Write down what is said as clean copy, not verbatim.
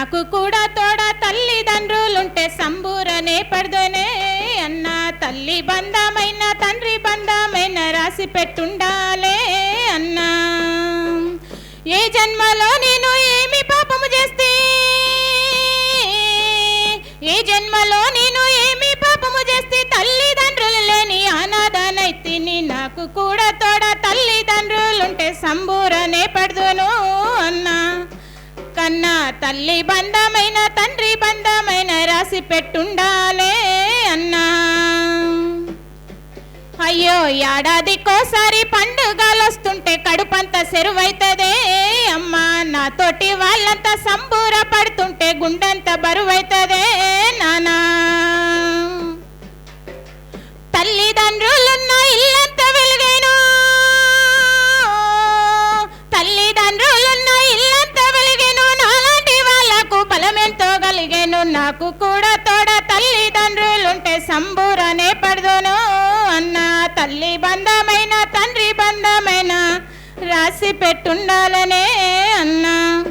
నాకు కూడా తోడ తల్లిదండ్రులుంటే సంబూరనే పడదనే అన్న. తల్లి బంధమైన తండ్రి బంధమైన రాసి పెట్టుండాలే అన్నా. ఏ జన్మలో నేను ఏమి పాపము చేస్తే, ఏ జన్మలో నేను ఏమి పాపము చేస్తే తల్లిదండ్రులు లేని అనాథనైతిని. నాకు కూడా తోడ తల్లిదండ్రులుంటే సంబూరనే పడదును అన్నా. కన్నా తల్లి బంధమైన తండ్రి బంధమైన రాసి పెట్టుండాలే అన్నా. అయ్యో ఏడాదికోసారి పండుగలు వస్తుంటే కడుపంతా సెరువైతదే అమ్మా. నాతోటి వాళ్ళంతా సంబూర పడుతుంటే గుండెంతా బరువైతదే నానా. తల్లిదండ్రులున్న ఇల్లంతా వెలుగేను, తల్లిదండ్రులున్న ఇల్లంతా వెలుగేను. నాలాంటి వాళ్ళకు బలమెంతో కలిగేను. నాకు కూడా తోడ తల్లిదండ్రులుంటే సంబూరనే పడదును అన్నా. తల్లి బంధమైన తండ్రి బంధమైన రాసి పెట్టుండాలనే అన్నా.